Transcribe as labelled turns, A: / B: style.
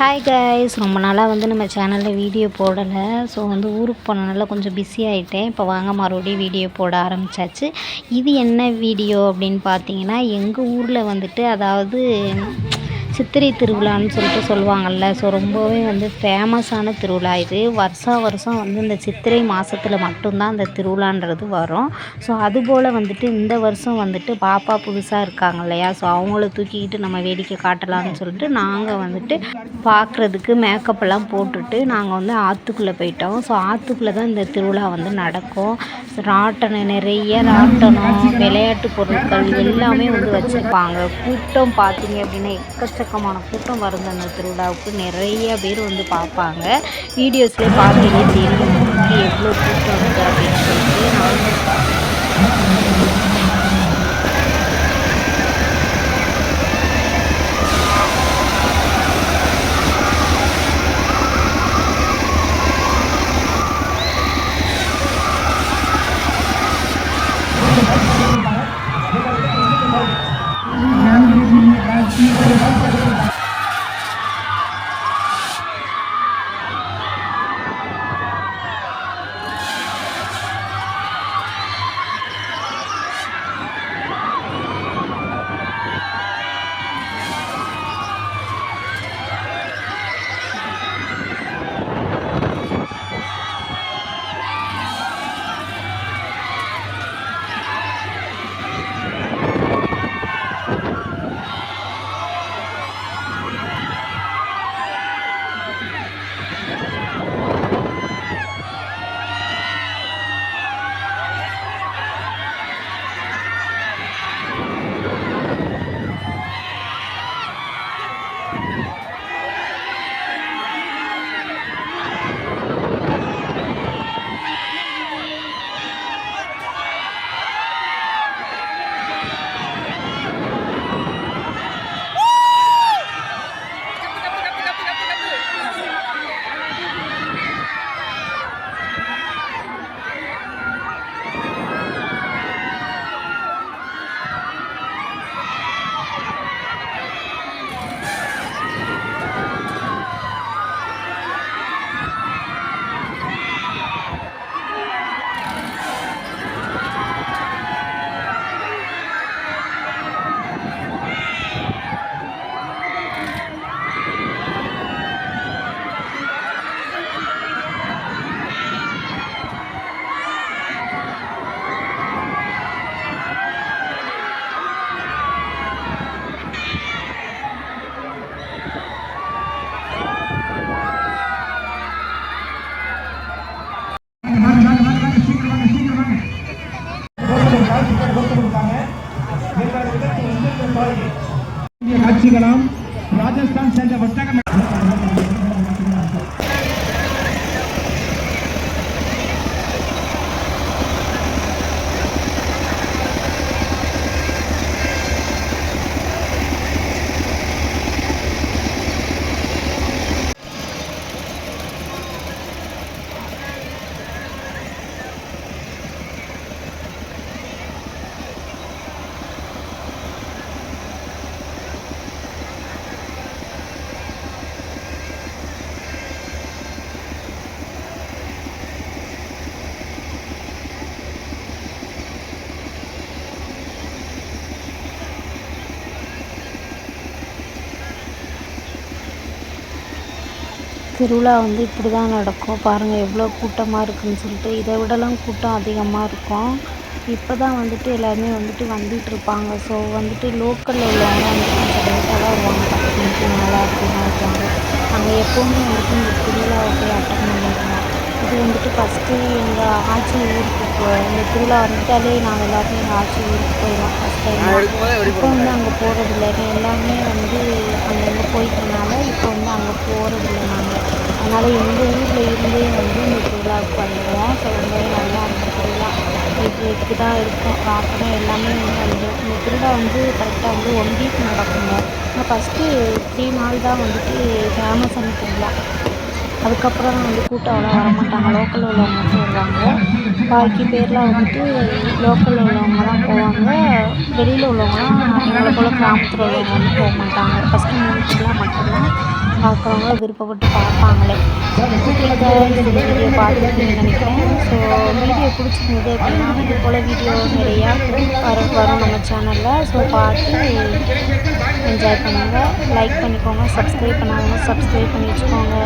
A: Hi guys, ரொம்ப நாளாக நம்ம சேனலில் வீடியோ போடலை. ஸோ ஊருக்கு போனனால கொஞ்சம் பிஸி ஆகிட்டேன். இப்போ வாங்க மறுபடியும் வீடியோ போட ஆரம்பித்தாச்சு. இது என்ன வீடியோ அப்படின்னு பார்த்தீங்கன்னா, எங்கள் ஊரில் அதாவது சித்திரை திருவிழான்னு சொல்லுவாங்கள்ல. ஸோ ரொம்பவே ஃபேமஸான திருவிழா இது. வருஷம் இந்த சித்திரை மாதத்தில் மட்டும்தான் அந்த திருவிழான்றது வரும். ஸோ அதுபோல் இந்த வருஷம் பாப்பா புதுசாக இருக்காங்க இல்லையா. ஸோ அவங்கள தூக்கிக்கிட்டு நம்ம வேடிக்கை காட்டலான்னு நாங்கள் பார்க்குறதுக்கு மேக்கப்பெல்லாம் போட்டுட்டு நாங்கள் ஆற்றுக்குள்ளே போயிட்டோம். ஸோ ஆற்றுக்குள்ளே தான் இந்த திருவிழா நடக்கும். நிறைய ராட்டனம், விளையாட்டு பொருட்கள் எல்லாமே வச்சுருப்பாங்க. கூட்டம் பார்த்தீங்க அப்படின்னா எக்கச்சக்கமான கூட்டம் வருது. அந்த திருவிழாவுக்கு நிறைய பேர் பார்ப்பாங்க. வீடியோஸ்லேயே பார்த்தீங்கன்னா தெரியும் எவ்வளோ கூட்டம் இருக்குது அப்படின்னு சொல்லிட்டு.
B: காட்சிகளாம் ராஜஸ்தான் சென்ற வர்த்தக
A: திருவிழா இப்படி தான் நடக்கும். பாருங்கள் எவ்வளோ கூட்டமாக இருக்குதுன்னு சொல்லிட்டு. இதை விடலாம் கூட்டம் அதிகமாக இருக்கும். இப்போ தான் எல்லாருமே வந்துட்டுருப்பாங்க. ஸோ லோக்கலில் உள்ளவங்க கொஞ்சம் லேட்டாக தான் வருவாங்க. 10 மணிக்கு மேலே அப்படின்னா இருக்காங்க. நாங்கள் எப்போவுமே இந்த திருவிழாவை போய் அட்டன் பண்ணிடுவோம். இது ஃபஸ்ட்டு எங்கள் ஆச்சி ஊருக்கு இந்த திருவிழா வந்துட்டாலே நாங்கள் எல்லாருமே எங்கள் ஆச்சி ஊருக்கு போயிடுவோம் ஃபஸ்ட் டைம். இப்போ அங்கே போகிறதில்ல. எல்லாமே அங்கங்கே போய்க்கிறதுனால இப்போ அங்கே போகிறதில்ல நாங்கள். அதனால் எங்கள் ஊரில் இருந்தே இந்த திருவிழாவுக்கு வந்துடுவோம். ஸோ ரொம்பவே நல்லா அந்த திருவிழா இப்படி தான் இருக்கும். ராட்டனம் எல்லாமே இந்த திருவிழா கரெக்டாக 1 வீக் நடக்குங்க. ஆனால் ஃபஸ்ட்டு 3 நாள் தான் ஃபேமஸான திருவிழா. அதுக்கப்புறம் வந்து கூட்டம் அவ்வளோ வரமாட்டாங்க, லோக்கல் உள்ளவங்க மட்டும் வருவாங்க. பாக்கி பேர்லாம் வந்துட்டு லோக்கல் உள்ளவங்க தான் போவாங்க. வெளியில் உள்ளவங்களாம் எங்களை போல் கிராமத்தில் உள்ளவங்க வந்து போக மாட்டாங்க. ஃபஸ்ட்டு 3 திருவிழா மட்டும்தான் பார்க்குறவங்க விருப்பப்பட்டு பார்ப்பாங்களே. ஓகேங்க, இந்த வீடியோ பார்த்துருக்கீங்கன்னு நினைக்கிறேன். ஸோ வீடியோ பிடிச்சிருந்தது அப்படின்னா இது போல் வீடியோ நிறையா வரும் நம்ம சேனலில். ஸோ பார்த்து என்ஜாய் பண்ணுங்கள், லைக் பண்ணிக்கோங்க, சப்ஸ்கிரைப் பண்ணாதவங்க சப்ஸ்கிரைப் பண்ணி வச்சுக்கோங்க.